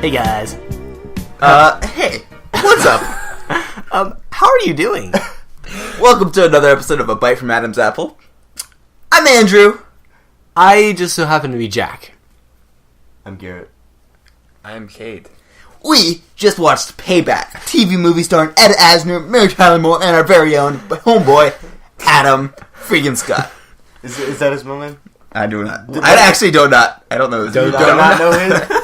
Hey guys. Hey, what's up? How are you doing? Welcome to another episode of A Bite from Adam's Apple. I'm Andrew. I just so happen to be Jack. I'm Garrett. I'm Cade. We just watched Payback, a TV movie starring Ed Asner, Mary Tyler Moore, and our very own homeboy, Adam freaking Scott. Is that his middle name? I do not. I actually do not. I don't know his Do not know his?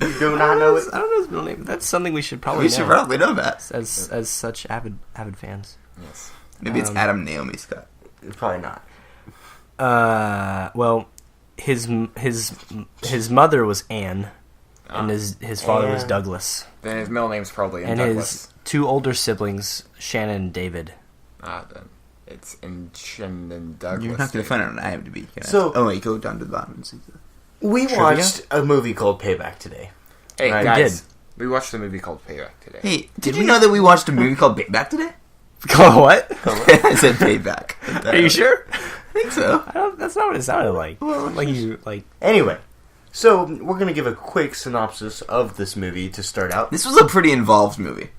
You do not know it? I don't know his middle name. That's something we should probably We should probably know that. as such avid fans. Yes. Maybe it's Adam Naomi Scott. Probably not. Well, his mother was Anne, and his father was Anne. Douglas, Then his middle name's probably and Douglas. his two older siblings, Shannon and David. Then it's in Shannon Douglas. You're not going to find it on IMDb. So- oh wait, go down to the bottom and see. We Trivia? watched a movie called Payback today. Hey Right. guys, we watched a movie called Payback today. Hey, did you know that we watched a movie called Payback today? Oh, what? I said Payback. Are you sure? I think so. That's not what it sounded like. Like Anyway, so we're going to give a quick synopsis of this movie to start out. This was a pretty involved movie.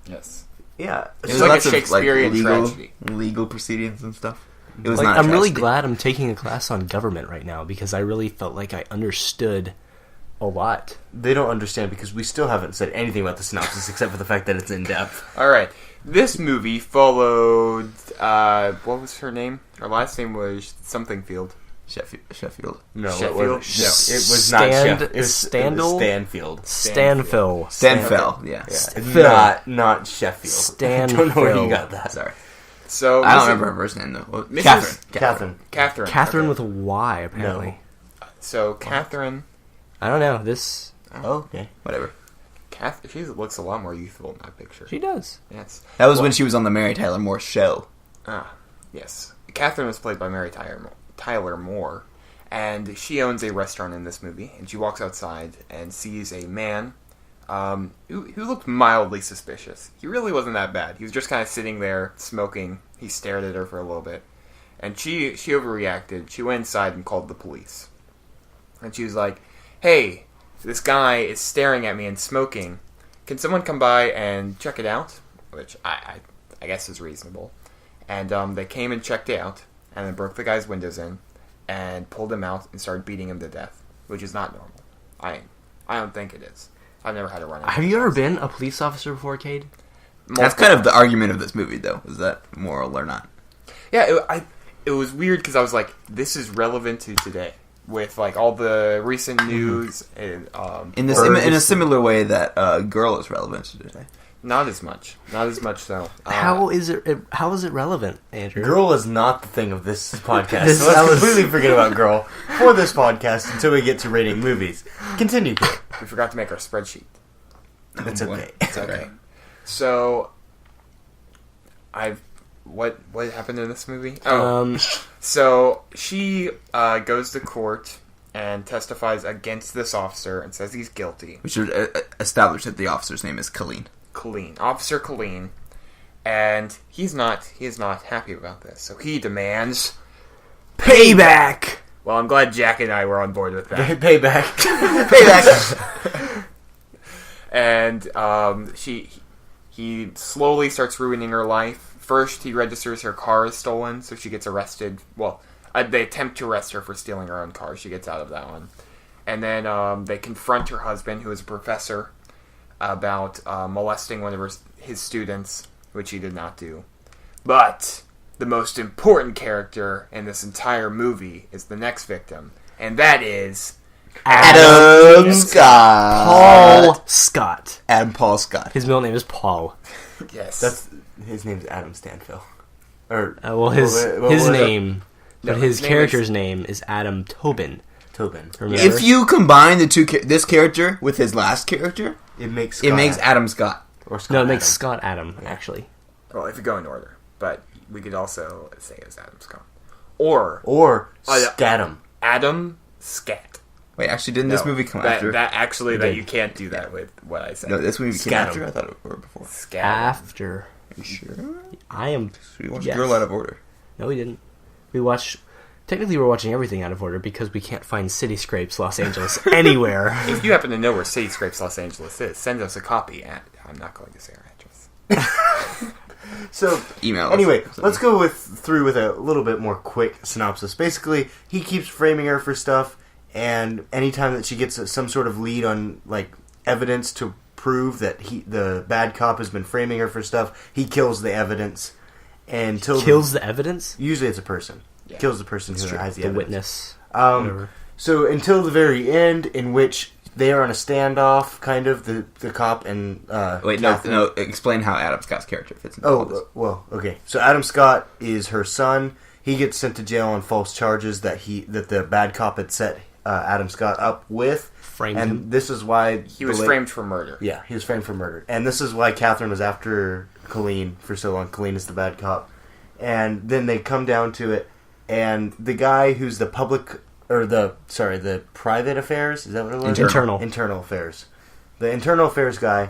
Yes. Yeah. It was was like a lots of, Shakespearean legal, tragedy. legal proceedings and stuff. It was Like, not. a I'm really tragedy. glad I'm taking a class on government right now because I really felt like I understood a lot. They don't understand because we still haven't said anything about the synopsis except for the fact that it's in depth. All right. This movie followed. What was her name? Her last name was something Field. Sheffield. No, Sheffield? it was not Sheffield. It was Standel? Stanfield. Stanfill. Stanfell. Yeah. Yeah, not Sheffield. Stanfield. I don't know where you got that. Sorry. So I don't Mrs. remember her first name though. Well, Mrs. Catherine. Catherine. Catherine Okay. with a Y, apparently. So Catherine. I don't know. This Oh, okay. Whatever. She looks a lot more youthful in that picture. she does. Yes. That was when she was on the Mary Tyler Moore show. Yes. Catherine was played by Mary Tyler Moore, and she owns a restaurant in this movie, and she walks outside and sees a man who looked mildly suspicious. He really wasn't that bad. He was just kind of sitting there, smoking. He stared at her for a little bit, and she overreacted. She went inside and called the police. And she was like, "Hey, this guy is staring at me and smoking. Can someone come by and check it out?" Which I guess is reasonable. And they came and checked it out, and then broke the guy's windows in, and pulled him out and started beating him to death, which is not normal. I don't think it is. I've never had to run. Have you ever been a police officer before, Cade? That's kind of the argument of this movie, though. Is that moral or not? Yeah, it was weird because I was like, this is relevant to today with like all the recent news and In a similar way that Girl is relevant to today. not as much so. How is it relevant, Andrew? Girl is not the thing of this podcast. This- so let's that was- completely forget about Girl for this podcast until we get to rating movies. Continue, Kate. We forgot to make our spreadsheet. It's boy. okay. It's okay. So, what happened in this movie? So she goes to court and testifies against this officer and says he's guilty. We should establish that the officer's name is Colleen. Officer Colleen, and he is not happy about this. So he demands Payback. Well, I'm glad Jack and I were on board with that. Payback. Payback. And he slowly starts ruining her life. First, he registers her car as stolen, so she gets arrested. Well, they attempt to arrest her for stealing her own car. She gets out of that one. And then they confront her husband, who is a professor, about molesting one of his students, which he did not do. But the most important character in this entire movie is the next victim, and that is Adam Scott. Paul Scott. Adam Paul Scott. His middle name is Paul. Yes. His name's Adam Stanfill. Or His name, No, but his his name character's name is Adam Tobin. Tobin. Remember? If you combine the two, this character with his last character, It makes Adam Scott. or Scott No, it makes Adam. Scott Adam, actually. Well, if you go in order, but we could also say it's Adam Scott or Or Scatum. Adam Scat. Wait, actually, didn't this movie come after? That you can't do that with what I said. No, this movie came Scatum. after. I thought it were before. Scat. After. Are you sure? I am... We watched Yes. Girl out of order. No, we didn't. We watched Technically, we're watching everything out of order because we can't find Cityscrapes Los Angeles anywhere. If you happen to know where Cityscrapes Los Angeles is, send us a copy at... I'm not going to say our address. So, Email us. anyway, let's go through with a little bit more quick synopsis. Basically, he keeps framing her for stuff, and anytime that she gets some sort of lead on, like, evidence to prove that the bad cop has been framing her for stuff, he kills the evidence. Kills the evidence? Usually it's a person. Yeah. Kills the person who has the evidence. witness. So until the very end, in which they are on a standoff, kind of, the cop and Catherine. No. Explain how Adam Scott's character fits into all this. Well, okay. So Adam Scott is her son. He gets sent to jail on false charges that the bad cop had set Adam Scott up with. Framed and him. This is why He was framed for murder. Yeah, he was framed for murder. And this is why Catherine was after Colleen for so long. Colleen is the bad cop. And then they come down to it, and the guy who's the the private affairs, is that what it was? Internal affairs. The internal affairs guy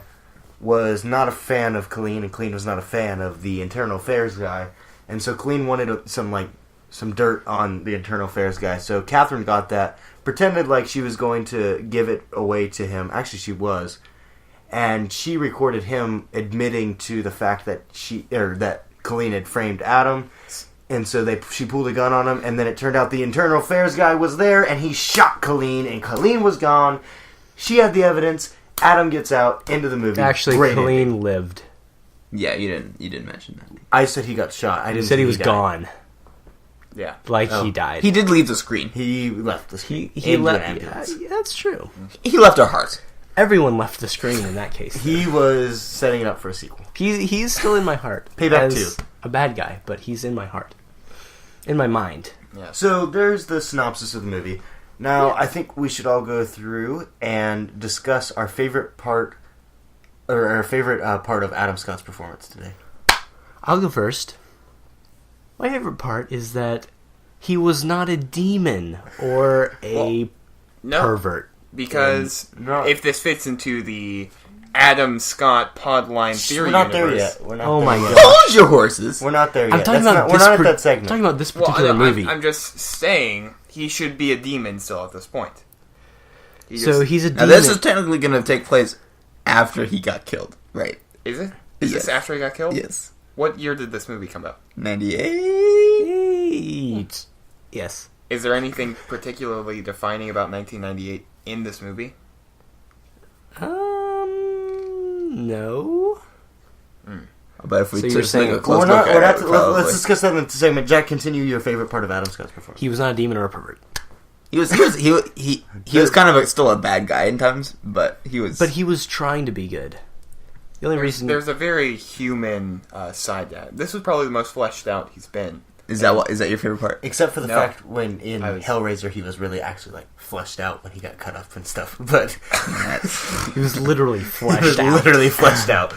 was not a fan of Colleen, and Colleen was not a fan of the internal affairs guy. And so Colleen wanted some dirt on the internal affairs guy. So Catherine got that, pretended like she was going to give it away to him. Actually, she was. And she recorded him admitting to the fact that that Colleen had framed Adam. And so she pulled a gun on him, and then it turned out the internal affairs guy was there, and he shot Colleen, and Colleen was gone. She had the evidence. Adam gets out into the movie. Actually, Great Colleen ending. lived. Yeah, you didn't mention that. I said he got shot. I didn't You said say he was died. gone. Yeah. He died. He did leave the screen. He left the screen. He Into left. an ambulance. Yeah, that's true. He left our hearts. Everyone left the screen in that case. He was setting it up for a sequel. He's still in my heart. Payback as 2. A bad guy, but he's in my heart. In my mind. Yeah. So there's the synopsis of the movie. Now, I think we should all go through and discuss our favorite part, or our favorite part of Adam Scott's performance today. I'll go first. My favorite part is that he was not a demon or a pervert. Because No. if this fits into the Adam Scott Podline theory We're not universe... there yet. We're not Oh there my yet. God. Hold your horses. We're not there yet. I'm talking That's about we're this not at that segment. talking about this Well, particular movie. I'm just saying he should be a demon still at this point. He's a demon. Now, this is technically going to take place after he got killed, right? Is it? Is this Yes. after he got killed? Yes. What year did this movie come out? 98? Yes. Is there anything particularly defining about 1998 in this movie? No. But if we So you're took saying- a close We're look not. We're at not it, let's discuss that in the segment. Jack, continue your favorite part of Adam Scott's performance. He was not a demon or a pervert. He was kind of still a bad guy in times, but he was. But he was trying to be good. The only reason... There's a very human side to it. This was probably the most fleshed out he's been. Is that your favorite part? Except for the No. fact when in I was- Hellraiser he was really actually like fleshed out when he got cut up and stuff. But He was literally he was fleshed out. literally fleshed out.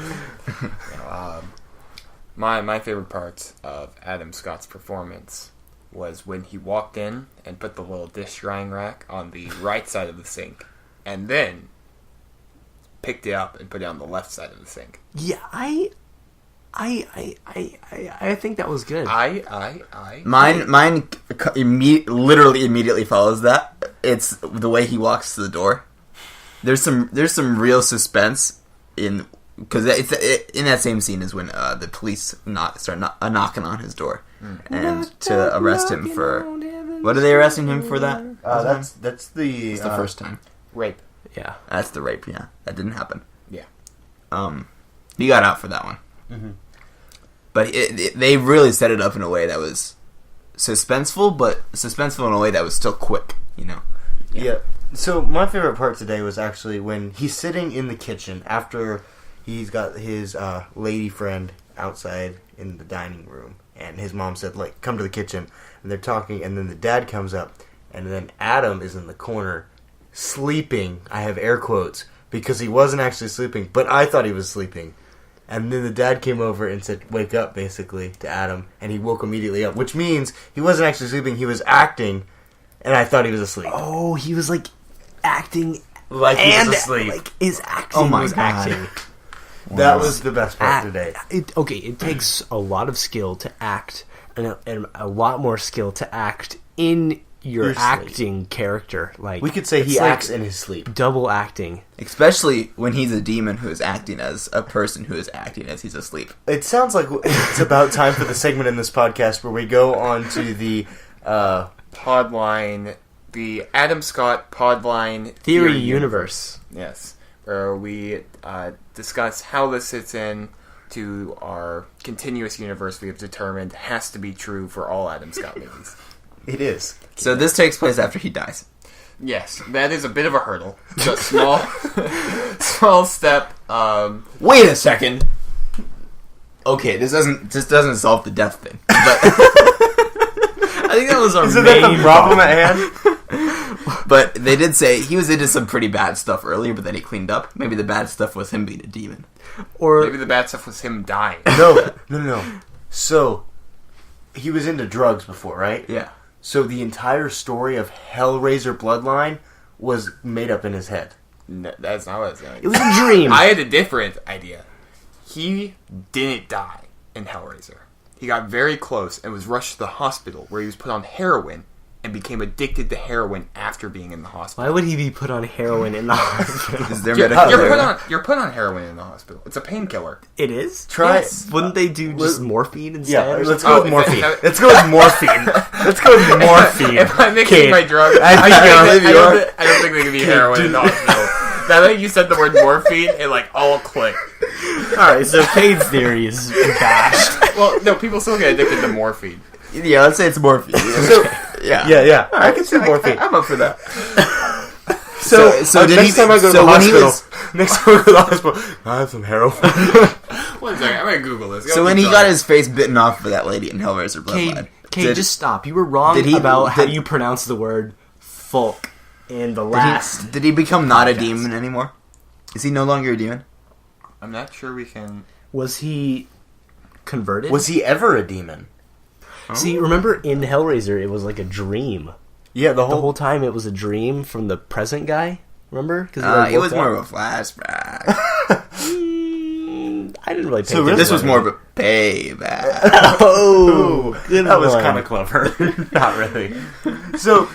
My favorite parts of Adam Scott's performance was when he walked in and put the little dish drying rack on the right side of the sink, and then picked it up and put it on the left side of the sink. Yeah, I think that was good. Mine literally immediately follows that. It's the way he walks to the door. There's some real suspense in because in that same scene is when the police start knocking on his door and to arrest him for what are they arresting him for that? That's the First time. Rape. Yeah. That's the rape. Yeah, that didn't happen. Yeah. He got out for that one. Mm-hmm. But they really set it up in a way that was suspenseful, but suspenseful in a way that was still quick, you know? Yeah. So my favorite part today was actually when he's sitting in the kitchen after he's got his lady friend outside in the dining room, and his mom said, like, come to the kitchen, and they're talking, and then the dad comes up, and then Adam is in the corner sleeping, I have air quotes, because he wasn't actually sleeping, but I thought he was sleeping. And then the dad came over and said, wake up, basically, to Adam, and he woke immediately up, which means he wasn't actually sleeping, he was acting, and I thought he was asleep. Oh, he was like acting Like he and was asleep. like his acting Oh my was God. acting. That was the best part today. It takes a lot of skill to act, and a lot more skill to act in your Your sleep. acting character. Like We could say he it's like acts in his sleep. double acting. Especially when he's a demon who is acting as a person who is acting as he's asleep. It sounds like it's about time for the segment in this podcast where we go on to the Podline, the Adam Scott Podline Theory universe. Yes, where we discuss how this fits in to our continuous universe we have determined has to be true for all Adam Scott movies. It is. So this takes place after he dies. Yes, that is a bit of a hurdle. It's a small, small step. Wait a second. Okay, this doesn't solve the death thing. But I think that was our Isn't main that the problem at hand? but they did say he was into some pretty bad stuff earlier, but then he cleaned up. Maybe the bad stuff was him being a demon. Or Maybe the bad stuff was him dying. No. So, he was into drugs before, right? Yeah. So the entire story of Hellraiser Bloodline was made up in his head. No, that's not what I was going it was a dream. I had a different idea. He didn't die in Hellraiser. He got very close and was rushed to the hospital where he was put on heroin and became addicted to heroin after being in the hospital. Why would he be put on heroin in the hospital? Is there You're, medical you're put on heroin in the hospital. It's a painkiller. It is? Try Yes. Wouldn't they do just morphine instead? Yeah, or let's something? go with morphine. that- Let's go with morphine. Let's go with morphine. If I'm mixing Cade. my drugs, I don't think they can be heroin in the hospital. Now that you said the word morphine, it like all clicked. Alright, so Cade's theory is bashed. Well, no, people still get addicted to morphine. Yeah, let's say it's morphine. So, yeah. yeah. I can see morphine. I'm up for that. So did did next he- time I go to so the when he hospital, next time I go to the hospital, I have some heroin. 1 second, I'm gonna Google this. So when he got his face bitten off for that lady in Hellraiser Bloodline, Cade, just stop. You were wrong did he- about how did- you pronounce the word folk in the last. did he become not a demon anymore? Is he no longer a demon? I'm not sure we can. Was he converted? Was he ever a demon? See, remember in Hellraiser, it was like a dream. Yeah, the The whole whole time it was a dream from the present guy. Remember? Because It was more of a flashback. I didn't really pay So attention. This was more of a payback. Oh, good that was one. kind of clever. Not really. So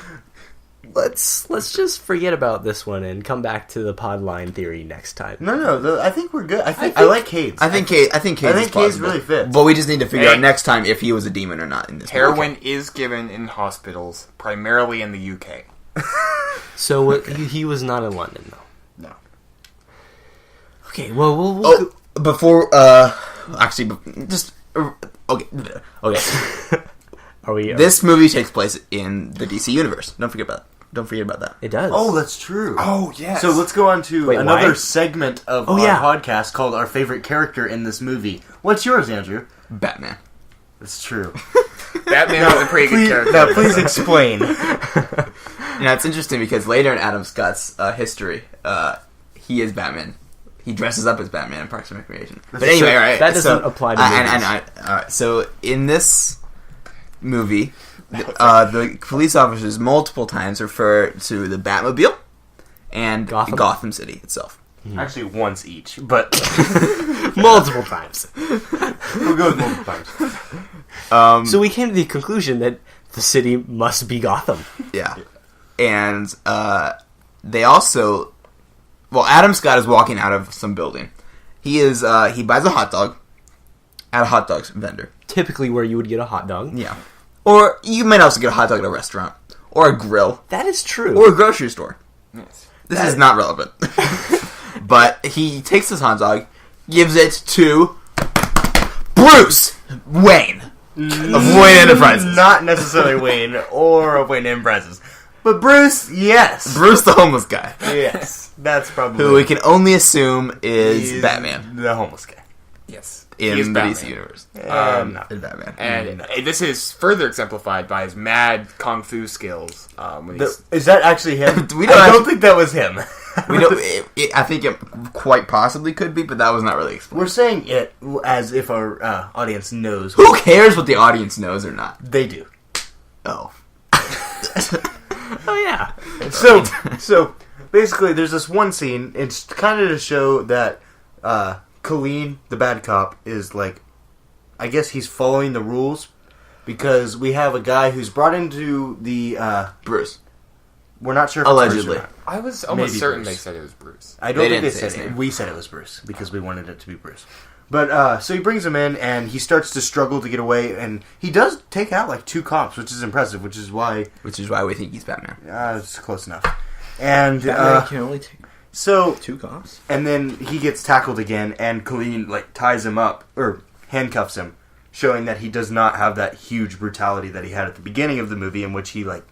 Let's just forget about this one and come back to the podline theory next time. no, I think we're good. I like Cade's. I think Cade's Cade's really fits. But we just need to figure Hey. out next time if he was a demon or not in this movie. Heroin is given in hospitals, primarily in the UK. So he was not in London, though. No. Okay, well, we'll Oh, before actually, just okay. Are we? This movie takes place in the DC universe. Don't forget about that. It does. Oh, that's true. Oh, yes. So let's go on to Wait, another why? segment of Oh, our yeah. podcast called Our Favorite Character in This Movie. What's yours, Andrew? Batman. That's true. Batman was a pretty good character. Now, please explain. Now it's interesting because later in Adam Scott's history, he is Batman. He dresses up as Batman in Parks and Recreation. But anyway, all right. that doesn't apply to movies. All right. So in this movie, the police officers multiple times refer to the Batmobile and Gotham? City itself. Actually, once each, but multiple times. we'll go with multiple times. So we came to the conclusion that the city must be Gotham. Yeah. And they also... Well, Adam Scott is walking out of some building. He buys a hot dog at a hot dog vendor. Typically where you would get a hot dog. Yeah. Or you might also get a hot dog at a restaurant. Or a grill. That is true. Or a grocery store. Yes. This is not relevant. But he takes his hot dog, gives it to Bruce Wayne of Wayne Enterprises. Not necessarily Wayne or of Wayne Enterprises. But Bruce, yes. Bruce the homeless guy. Yes. That's probably Who we can only assume is He's Batman the homeless guy. Yes. He is in the Batman. DC universe. No. Is Batman. And this is further exemplified by his mad kung fu skills. When he's, Is that actually him? We I don't don't actually- think that was him. We don't, I think it quite possibly could be, but that was not really explained. We're saying it as if our audience knows. Who cares what the audience knows or not? They do. Oh. Oh, yeah. So basically, there's this one scene. It's kind of to show that Colleen, the bad cop, is like, I guess he's following the rules because we have a guy who's brought into the Bruce. We're not sure if Allegedly. it's Bruce or not. I was almost Maybe certain Bruce. they said it was Bruce. I don't They think they didn't say said his it. name. We said it was Bruce because we wanted it to be Bruce. But so he brings him in, and he starts to struggle to get away, and he does take out like 2 cops, which is impressive. Which is why we think he's Batman. it's close enough. And Batman can only take so 2 cops. and then he gets tackled again, and Colleen like ties him up or handcuffs him, showing that he does not have that huge brutality that he had at the beginning of the movie, in which he like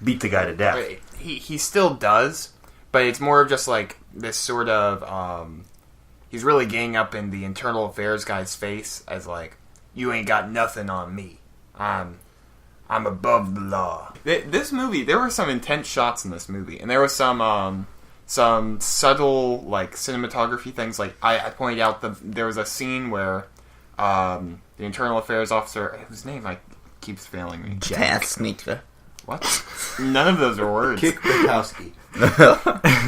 beat the guy to death. But he still does, but it's more of just like this sort of he's really ganging up in the internal affairs guy's face as like, you ain't got nothing on me. I'm above the law. This movie, there were some intense shots in this movie, and there was some subtle like cinematography things. Like I pointed out there was a scene where the internal affairs officer, whose name keeps failing me. Sneaker. What? None of those are words. Kick Bukowski.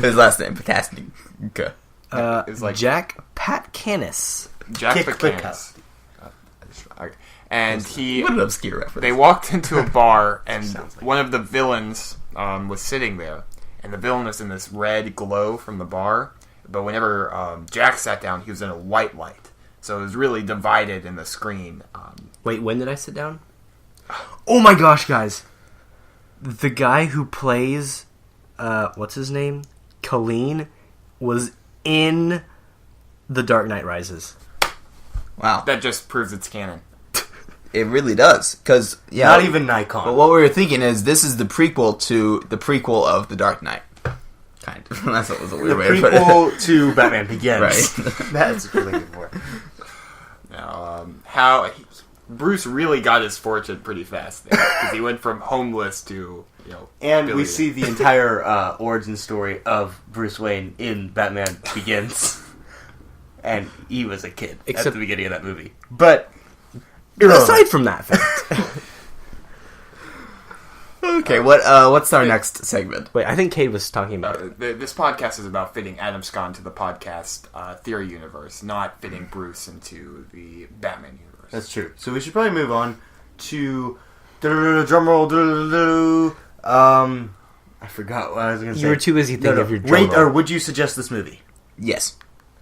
His last name, Patasnica. It's like Jack Patcanis. Jack Kick Bukowski. And What an obscure reference. they walked into a bar, and Sounds like one of the villains was sitting there, and the villain was in this red glow from the bar. But whenever Jack sat down, he was in a white light, so it was really divided in the screen. Wait, when did I sit down? Oh my gosh, guys! The guy who plays, what's his name? Colleen was in The Dark Knight Rises. Wow. That just proves it's canon. It really does. Because, yeah. Not even Nikon. But what we were thinking is this is the prequel to the prequel of The Dark Knight. Kind of. That's what was a the weird way to put it. prequel to Batman Begins. Right. That's really good word. Now, Bruce really got his fortune pretty fast there, because he went from homeless to, And we billionaire. see the entire origin story of Bruce Wayne in Batman Begins. And he was a kid at Except- the beginning of that movie. But Aside from that fact. Okay, what's our next segment? Wait, I think Cade was talking about This podcast is about fitting Adam Scott into the podcast theory universe, not fitting Bruce into the Batman universe. that's true. So we should probably move on to drumroll. I forgot what I was going to say. You were too busy thinking of your drum Rate, roll. or would you suggest this movie? Yes.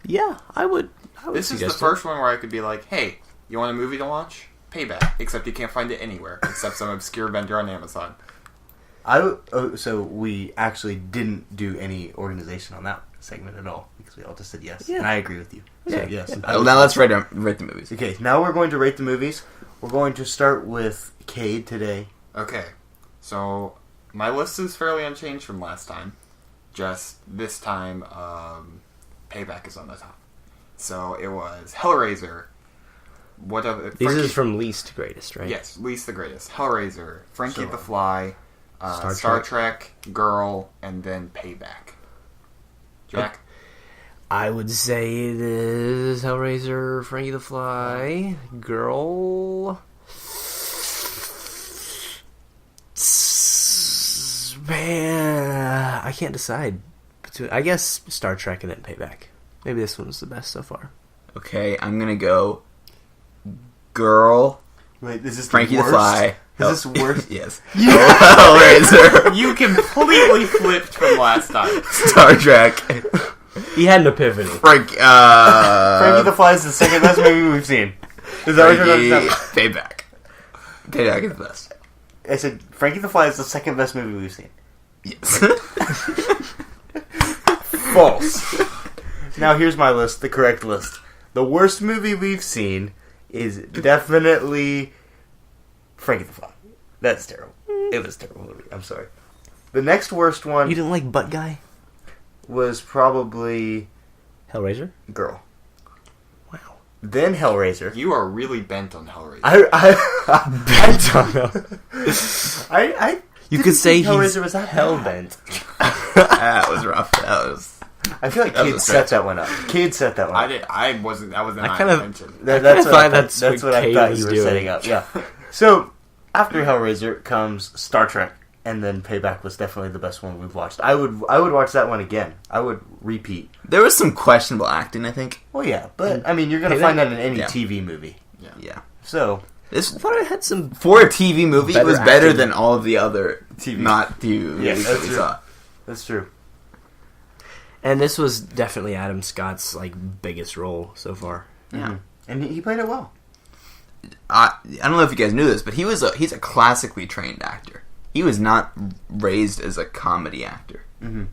Yeah, I would This is the suggest it. first one where I could be like, hey, you want a movie to watch? Payback. Except you can't find it anywhere, except some obscure vendor on Amazon. So we actually didn't do any organization on that segment at all, because we all just said yes. Yeah. And I agree with you. So Yeah. yes. Well, now let's rate the movies. Okay, now we're going to rate the movies. We're going to start with Cade today. Okay, so my list is fairly unchanged from last time. Just this time, Payback is on the top. So it was Hellraiser. This is from least to greatest, right? Yes, least the greatest. Hellraiser, Frankie So, the Fly, Star Trek, Girl, and then Payback. Jack? I would say it is Hellraiser, Frankie the Fly, Girl. Man, I can't decide. I guess Star Trek and then Payback. Maybe this one was the best so far. Okay, I'm gonna go Girl, Wait, is this Frankie the the worst? Fly. Is this worse? Yes. Hellraiser, You completely flipped from last time. Star Trek, He had an epiphany. Frankie Frankie the Fly is the second best movie we've seen. Is that what you're Frankie, talking about? Payback. Payback is the best. I said Frankie the Fly is the second best movie we've seen. Yes. False. Now here's my list, the correct list. The worst movie we've seen is definitely Frankie the Fly. That's terrible. It was a terrible movie. I'm sorry. The next worst one You didn't like Butt Guy? was probably Hellraiser? Girl. Wow. Then Hellraiser. You are really bent on Hellraiser. I don't know. didn't You could say think he's Hellraiser was that hell-bent. That was rough. That was. I feel like That was Cade a set stretch. that one up. Cade set that one up. I wasn't. That wasn't I my kind of- intention. That's I what I find thought, that's that's what what I Cade thought was you were doing. setting up. Yeah. So after Hellraiser comes Star Trek, and then Payback was definitely the best one we've watched. I would watch that one again. I would repeat. There was some questionable acting, I think. Well, yeah, but I mean, you're gonna Payback? find that in any Yeah. TV movie. Yeah. So I thought it had some... For a TV movie, it was better than all of the other TV. not TV movies that we saw. That's true. And this was definitely Adam Scott's biggest role so far. Yeah. Mm-hmm. And he played it well. I don't know if you guys knew this, but he's a classically trained actor. He was not raised as a comedy actor. Mm-hmm.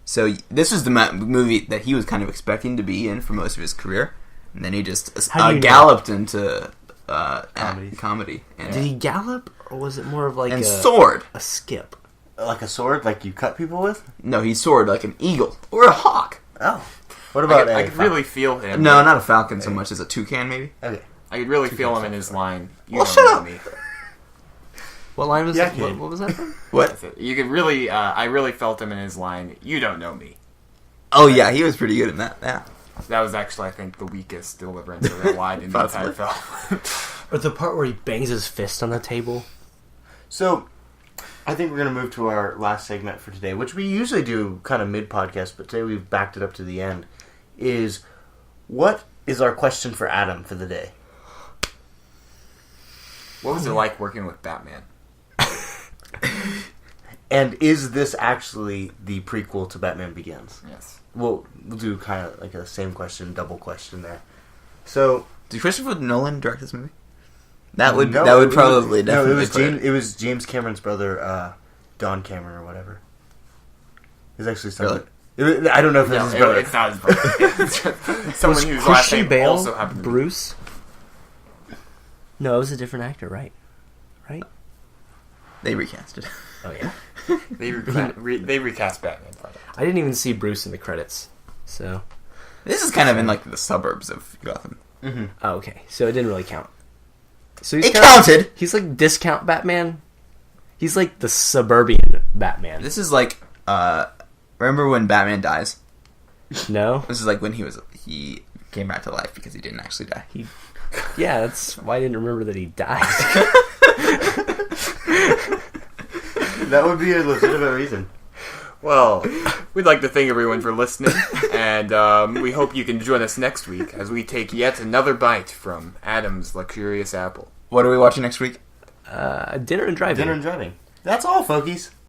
So this was the movie that he was kind of expecting to be in for most of his career, and then he just galloped into comedy. And, Did he gallop, or was it more of soared a skip? Like a sword, like you cut people with? No, he soared like an eagle or a hawk. Oh. What about I could really feel him. No, not a falcon so much as a toucan, maybe. Okay. I could really feel him in his line. Shut up! Me. What line was that? Cade. What was that from? What? You could really, I really felt him in his line. You don't know me. Oh yeah, he was pretty good in that. Yeah. That was actually, I think, the weakest deliverance of that line in the entire film. Or the part where he bangs his fist on the table. So, I think we're going to move to our last segment for today, which we usually do kind of mid-podcast, but today we've backed it up to the end, is what is our question for Adam for the day? What was it like working with Batman? And is this actually the prequel to Batman Begins? Yes. We'll do kind of like a same question, double question there. So, Did Christopher Nolan direct this movie? That would no, probably it definitely. it was James Cameron's brother, Don Cameron or whatever. It's actually something. I don't know if it's his brother. It's not his brother. Someone whose last Christian name Bale also happened to be Bruce? No, it was a different actor, right? Right? They recast it. Oh yeah. They recast Batman. I didn't even see Bruce in the credits, so. This is kind of in the suburbs of Gotham. Mm-hmm. Oh, okay. So it didn't really count. So It counted. He's like discount Batman. He's like the suburban Batman. This is remember when Batman dies? No. This is when he came back to life because he didn't actually die. Yeah, that's why I didn't remember that he died. That would be a legitimate reason. Well, we'd like to thank everyone for listening, and we hope you can join us next week as we take yet another bite from Adam's luxurious apple. What are we watching next week? Dinner and driving. Dinner and driving. That's all, folkies.